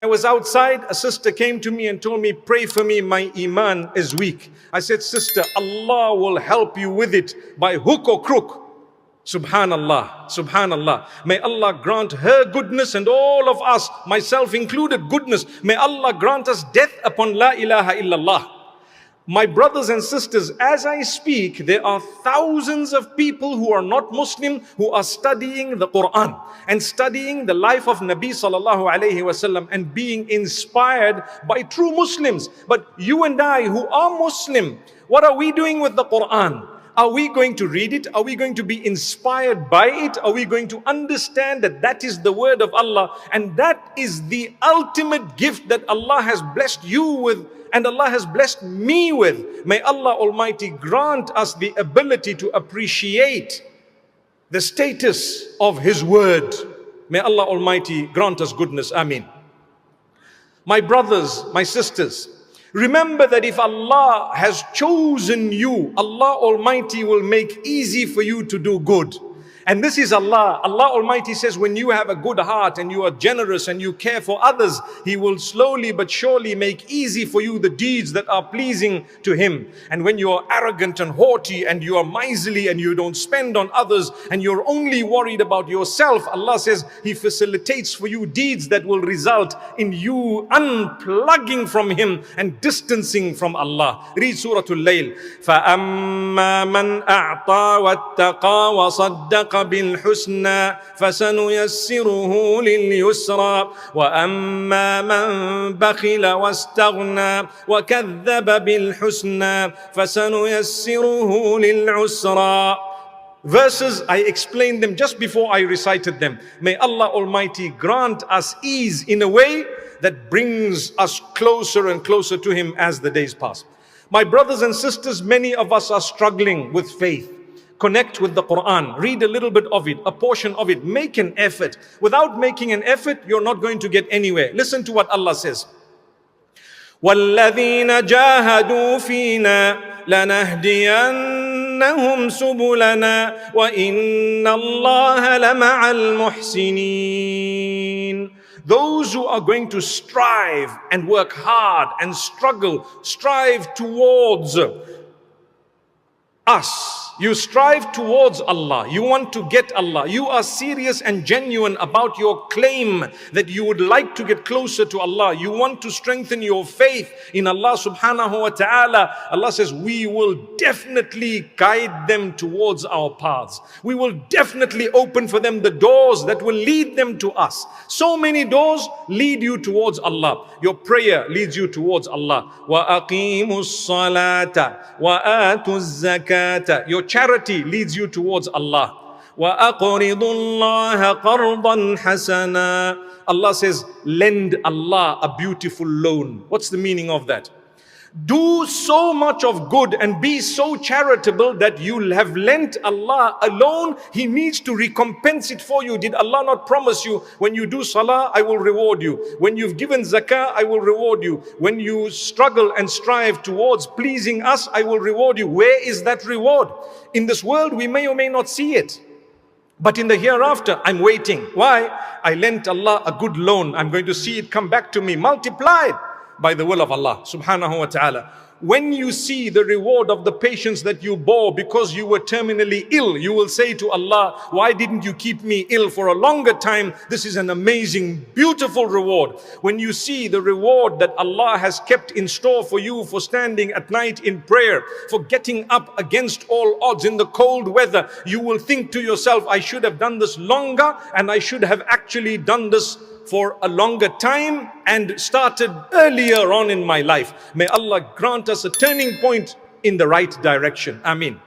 I was outside, a sister came to me and told me, pray for me, my iman is weak. I said, sister, Allah will help you with it by hook or crook. Subhanallah, Subhanallah. May Allah grant her goodness and all of us, myself included, goodness. May Allah grant us death upon La ilaha illallah. My brothers and sisters, as I speak, there are thousands of people who are not Muslim who are studying the Quran and studying the life of Nabi sallallahu alayhi wasallam and being inspired by true Muslims. But you and I who are Muslim, what are we doing with the Quran? Are we going to read it? Are we going to be inspired by it? Are we going to understand that that is the word of Allah and that is the ultimate gift that Allah has blessed you with and Allah has blessed me with? May Allah Almighty grant us the ability to appreciate the status of His word. May Allah Almighty grant us goodness. Ameen. My brothers, my sisters, remember that if Allah has chosen you, Allah Almighty will make easy for you to do good. And this is Allah. Allah Almighty says when you have a good heart and you are generous and you care for others, He will slowly but surely make easy for you the deeds that are pleasing to Him. And when you are arrogant and haughty and you are miserly and you don't spend on others and you're only worried about yourself, Allah says He facilitates for you deeds that will result in you unplugging from Him and distancing from Allah. Read Surah Al-Layl. فَأَمَّا مَنْ أَعْطَى وَاتَّقَى وَصَدَّقَ بالحسنى فسنيسره لليسرى وأما من بخل واستغنى وكذب بالحسنى فسنيسره للعسرى. Verses, I explained them just before I recited them. May Allah Almighty grant us ease in a way that brings us closer and closer to Him as the days pass. My brothers and sisters, many of us are struggling with faith. Connect with the Quran, read a little bit of it, a portion of it, make an effort. Without making an effort, you're not going to get anywhere. Listen to what Allah says. وَالَّذِينَ جَاهَدُوا فِينَا لَنَهْدِيَنَّهُمْ سُبُلَنَا وَإِنَّ اللَّهَ لَمَعَ الْمُحْسِنِينَ. Those who are going to strive and work hard and struggle, strive towards us. You strive towards Allah. You want to get Allah. You are serious and genuine about your claim that you would like to get closer to Allah. You want to strengthen your faith in Allah subhanahu wa ta'ala. Allah says, we will definitely guide them towards our paths. We will definitely open for them the doors that will lead them to us. So many doors lead you towards Allah. Your prayer leads you towards Allah. وَأَقِيمُوا الصَّلَاةَ وَآتُوا الزَّكَاةَ. Your charity leads you towards Allah. وَأَقْرِضُوا اللَّهَ قَرْضًا حَسَنًا. Allah says, lend Allah a beautiful loan. What's the meaning of that? Do so much of good and be so charitable that you have lent Allah a loan. He needs to recompense it for you. Did Allah not promise you, when you do salah, I will reward you. When you've given zakah, I will reward you. When you struggle and strive towards pleasing us, I will reward you. Where is that reward? In this world, we may or may not see it. But in the hereafter, I'm waiting. Why? I lent Allah a good loan. I'm going to see it come back to me multiplied by the will of Allah subhanahu wa ta'ala. When you see the reward of the patience that you bore because you were terminally ill, you will say to Allah, why didn't you keep me ill for a longer time? This is an amazing, beautiful reward. When you see the reward that Allah has kept in store for you for standing at night in prayer, for getting up against all odds in the cold weather, you will think to yourself, I should have done this longer and I should have actually done this for a longer time and started earlier on in my life. May Allah grant us a turning point in the right direction. Ameen.